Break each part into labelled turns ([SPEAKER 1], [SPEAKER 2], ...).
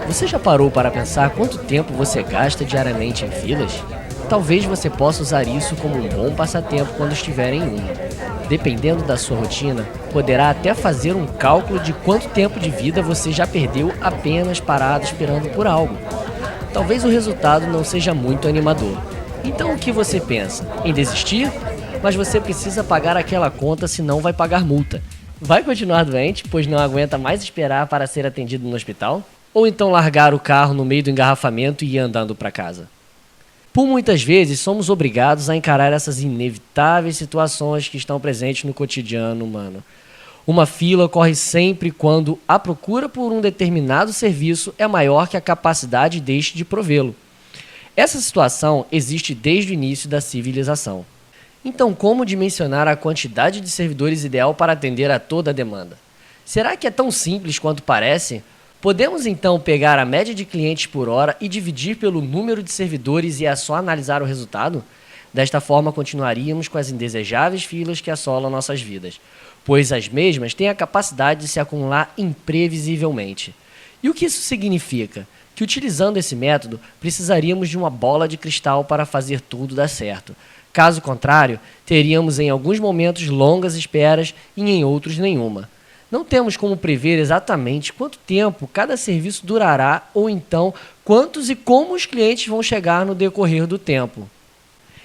[SPEAKER 1] Você já parou para pensar quanto tempo você gasta diariamente em filas? Talvez você possa usar isso como um bom passatempo quando estiver em uma. Dependendo da sua rotina, poderá até fazer um cálculo de quanto tempo de vida você já perdeu apenas parado esperando por algo. Talvez o resultado não seja muito animador. Então o que você pensa? Em desistir? Mas você precisa pagar aquela conta, senão vai pagar multa. Vai continuar doente, pois não aguenta mais esperar para ser atendido no hospital? Ou então largar o carro no meio do engarrafamento e ir andando para casa? Por muitas vezes, somos obrigados a encarar essas inevitáveis situações que estão presentes no cotidiano humano. Uma fila ocorre sempre quando a procura por um determinado serviço é maior que a capacidade deste de provê-lo. Essa situação existe desde o início da civilização. Então, como dimensionar a quantidade de servidores ideal para atender a toda a demanda? Será que é tão simples quanto parece? Podemos então pegar a média de clientes por hora e dividir pelo número de servidores e é só analisar o resultado? Desta forma, continuaríamos com as indesejáveis filas que assolam nossas vidas, pois as mesmas têm a capacidade de se acumular imprevisivelmente. E o que isso significa? Que utilizando esse método, precisaríamos de uma bola de cristal para fazer tudo dar certo. Caso contrário, teríamos em alguns momentos longas esperas e em outros nenhuma. Não temos como prever exatamente quanto tempo cada serviço durará ou então quantos e como os clientes vão chegar no decorrer do tempo.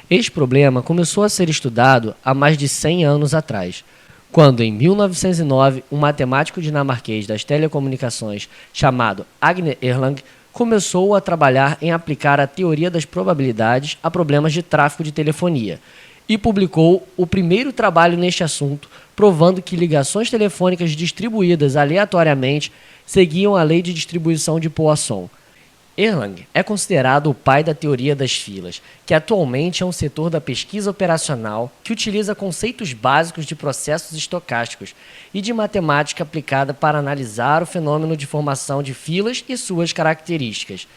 [SPEAKER 1] Este problema começou a ser estudado há mais de 100 anos atrás, quando em 1909 um matemático dinamarquês das telecomunicações chamado Agne Erlang começou a trabalhar em aplicar a teoria das probabilidades a problemas de tráfego de telefonia e publicou o primeiro trabalho neste assunto, provando que ligações telefônicas distribuídas aleatoriamente seguiam a lei de distribuição de Poisson. Erlang é considerado o pai da teoria das filas, que atualmente é um setor da pesquisa operacional que utiliza conceitos básicos de processos estocásticos e de matemática aplicada para analisar o fenômeno de formação de filas e suas características.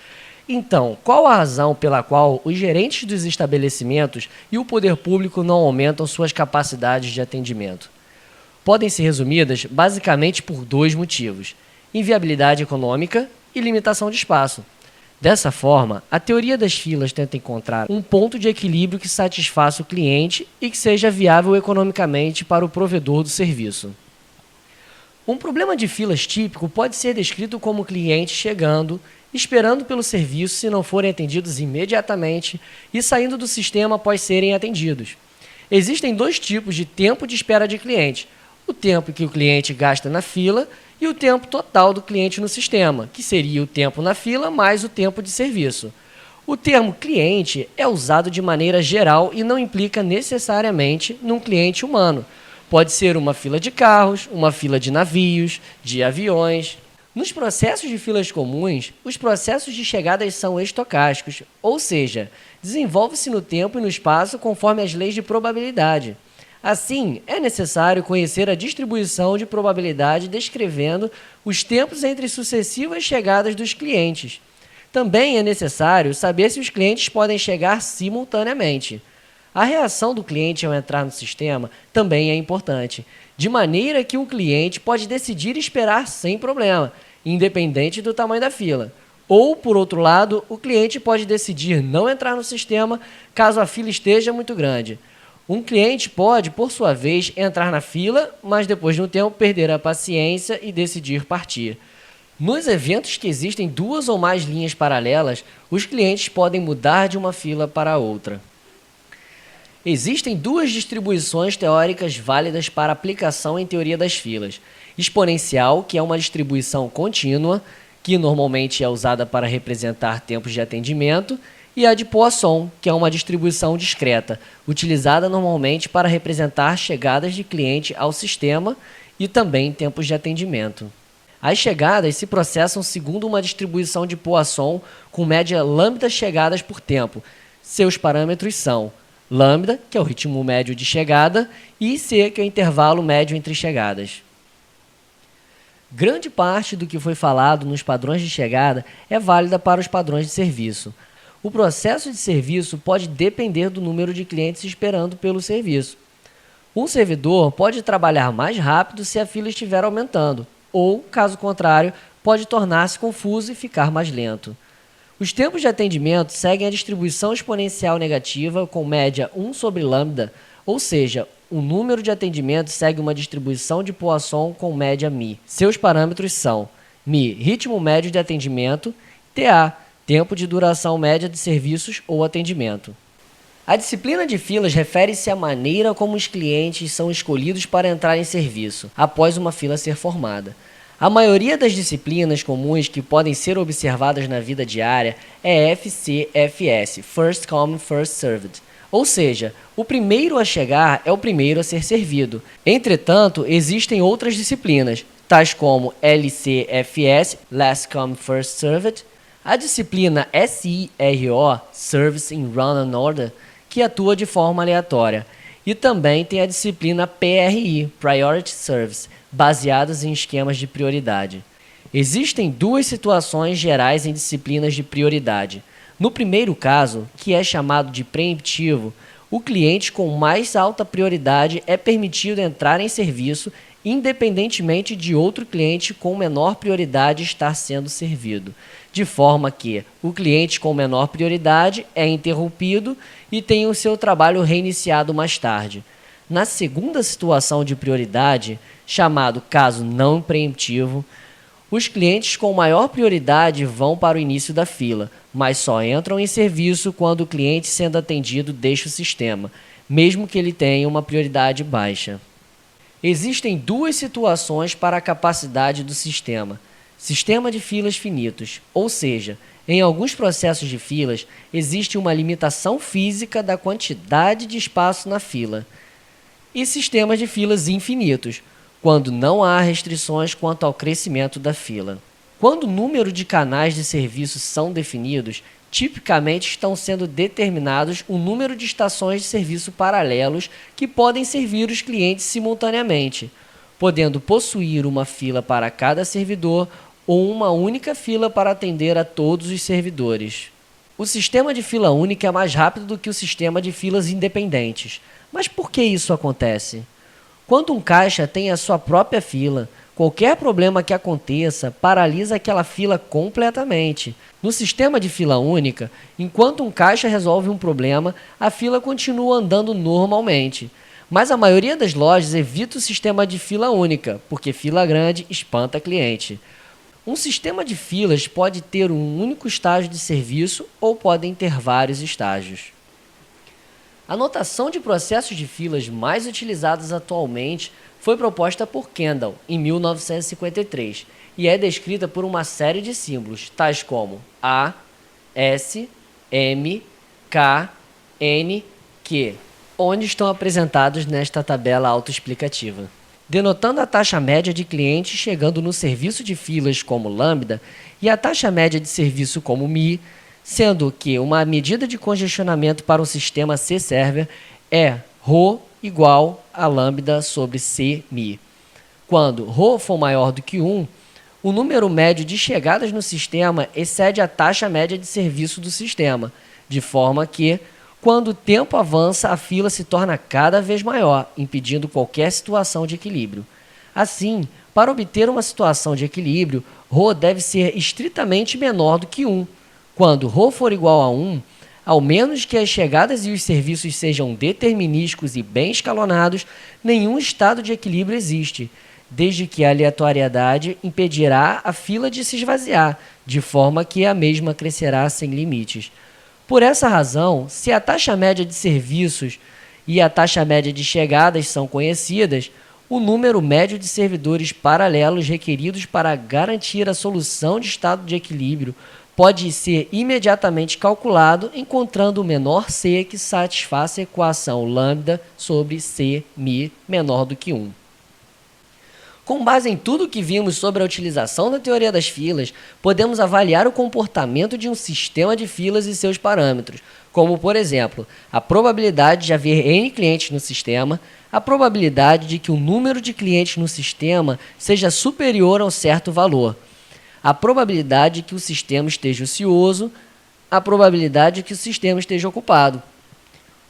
[SPEAKER 1] Então, qual a razão pela qual os gerentes dos estabelecimentos e o poder público não aumentam suas capacidades de atendimento? Podem ser resumidas basicamente por dois motivos: inviabilidade econômica e limitação de espaço. Dessa forma, a teoria das filas tenta encontrar um ponto de equilíbrio que satisfaça o cliente e que seja viável economicamente para o provedor do serviço. Um problema de filas típico pode ser descrito como clientes chegando, esperando pelo serviço se não forem atendidos imediatamente e saindo do sistema após serem atendidos. Existem dois tipos de tempo de espera de cliente: o tempo que o cliente gasta na fila e o tempo total do cliente no sistema, que seria o tempo na fila mais o tempo de serviço. O termo cliente é usado de maneira geral e não implica necessariamente num cliente humano. Pode ser uma fila de carros, uma fila de navios, de aviões. Nos processos de filas comuns, os processos de chegadas são estocásticos, ou seja, desenvolve-se no tempo e no espaço conforme as leis de probabilidade. Assim, é necessário conhecer a distribuição de probabilidade descrevendo os tempos entre sucessivas chegadas dos clientes. Também é necessário saber se os clientes podem chegar simultaneamente. A reação do cliente ao entrar no sistema também é importante, de maneira que o cliente pode decidir esperar sem problema, independente do tamanho da fila. Ou, por outro lado, o cliente pode decidir não entrar no sistema caso a fila esteja muito grande. Um cliente pode, por sua vez, entrar na fila, mas depois de um tempo perder a paciência e decidir partir. Nos eventos que existem duas ou mais linhas paralelas, os clientes podem mudar de uma fila para outra. Existem duas distribuições teóricas válidas para aplicação em teoria das filas: exponencial, que é uma distribuição contínua, que normalmente é usada para representar tempos de atendimento, e a de Poisson, que é uma distribuição discreta, utilizada normalmente para representar chegadas de cliente ao sistema e também tempos de atendimento. As chegadas se processam segundo uma distribuição de Poisson com média lambda chegadas por tempo. Seus parâmetros são lambda, que é o ritmo médio de chegada, e c, que é o intervalo médio entre chegadas. Grande parte do que foi falado nos padrões de chegada é válida para os padrões de serviço. O processo de serviço pode depender do número de clientes esperando pelo serviço. Um servidor pode trabalhar mais rápido se a fila estiver aumentando, ou, caso contrário, pode tornar-se confuso e ficar mais lento. Os tempos de atendimento seguem a distribuição exponencial negativa com média 1 sobre lambda, ou seja, o número de atendimentos segue uma distribuição de Poisson com média μ. Seus parâmetros são μ, ritmo médio de atendimento, TA, tempo de duração média de serviços ou atendimento. A disciplina de filas refere-se à maneira como os clientes são escolhidos para entrar em serviço, após uma fila ser formada. A maioria das disciplinas comuns que podem ser observadas na vida diária é FCFS, First Come, First Served, ou seja, o primeiro a chegar é o primeiro a ser servido. Entretanto, existem outras disciplinas, tais como LCFS, Last Come, First Served, a disciplina SIRO, Service in Run and Order, que atua de forma aleatória, e também tem a disciplina PRI, Priority Service, baseadas em esquemas de prioridade. Existem duas situações gerais em disciplinas de prioridade. No primeiro caso, que é chamado de preemptivo, o cliente com mais alta prioridade é permitido entrar em serviço independentemente de outro cliente com menor prioridade estar sendo servido, de forma que o cliente com menor prioridade é interrompido e tem o seu trabalho reiniciado mais tarde. Na segunda situação de prioridade, chamado caso não preemptivo, os clientes com maior prioridade vão para o início da fila, mas só entram em serviço quando o cliente sendo atendido deixa o sistema, mesmo que ele tenha uma prioridade baixa. Existem duas situações para a capacidade do sistema. Sistema de filas finitos, ou seja, em alguns processos de filas, existe uma limitação física da quantidade de espaço na fila. E sistemas de filas infinitos, quando não há restrições quanto ao crescimento da fila. Quando o número de canais de serviço são definidos, tipicamente estão sendo determinados o número de estações de serviço paralelos que podem servir os clientes simultaneamente, podendo possuir uma fila para cada servidor ou uma única fila para atender a todos os servidores. O sistema de fila única é mais rápido do que o sistema de filas independentes. Mas por que isso acontece? Quando um caixa tem a sua própria fila, qualquer problema que aconteça paralisa aquela fila completamente. No sistema de fila única, enquanto um caixa resolve um problema, a fila continua andando normalmente. Mas a maioria das lojas evita o sistema de fila única, porque fila grande espanta cliente. Um sistema de filas pode ter um único estágio de serviço ou podem ter vários estágios. A notação de processos de filas mais utilizadas atualmente foi proposta por Kendall em 1953 e é descrita por uma série de símbolos, tais como A, S, M, K, N, Q, onde estão apresentados nesta tabela autoexplicativa. Denotando a taxa média de clientes chegando no serviço de filas como lambda e a taxa média de serviço como mi, sendo que uma medida de congestionamento para o sistema C-Server é ρ igual a lambda sobre C mi. Quando ρ for maior do que 1, o número médio de chegadas no sistema excede a taxa média de serviço do sistema, de forma que, quando o tempo avança, a fila se torna cada vez maior, impedindo qualquer situação de equilíbrio. Assim, para obter uma situação de equilíbrio, ρ deve ser estritamente menor do que 1. Quando ρ for igual a 1, ao menos que as chegadas e os serviços sejam determinísticos e bem escalonados, nenhum estado de equilíbrio existe, desde que a aleatoriedade impedirá a fila de se esvaziar, de forma que a mesma crescerá sem limites. Por essa razão, se a taxa média de serviços e a taxa média de chegadas são conhecidas, o número médio de servidores paralelos requeridos para garantir a solução de estado de equilíbrio pode ser imediatamente calculado encontrando o menor C que satisfaça a equação lambda sobre C mi menor do que 1. Com base em tudo o que vimos sobre a utilização da teoria das filas, podemos avaliar o comportamento de um sistema de filas e seus parâmetros, como, por exemplo, a probabilidade de haver N clientes no sistema, a probabilidade de que o número de clientes no sistema seja superior a um certo valor, a probabilidade de que o sistema esteja ocioso, a probabilidade de que o sistema esteja ocupado,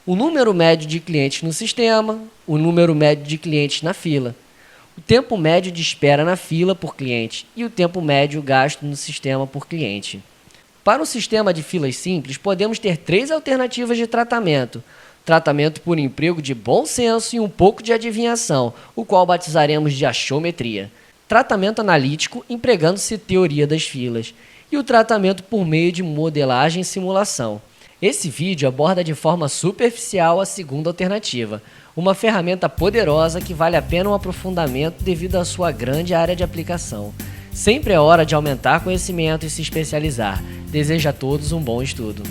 [SPEAKER 1] o número médio de clientes no sistema, o número médio de clientes na fila. o tempo médio de espera na fila por cliente e o tempo médio gasto no sistema por cliente. Para um sistema de filas simples, podemos ter 3 alternativas de tratamento. Tratamento por emprego de bom senso e um pouco de adivinhação, o qual batizaremos de achiometria. Tratamento analítico, empregando-se teoria das filas. E o tratamento por meio de modelagem e simulação. Esse vídeo aborda de forma superficial a segunda alternativa, uma ferramenta poderosa que vale a pena um aprofundamento devido à sua grande área de aplicação. Sempre é hora de aumentar conhecimento e se especializar. Desejo a todos um bom estudo.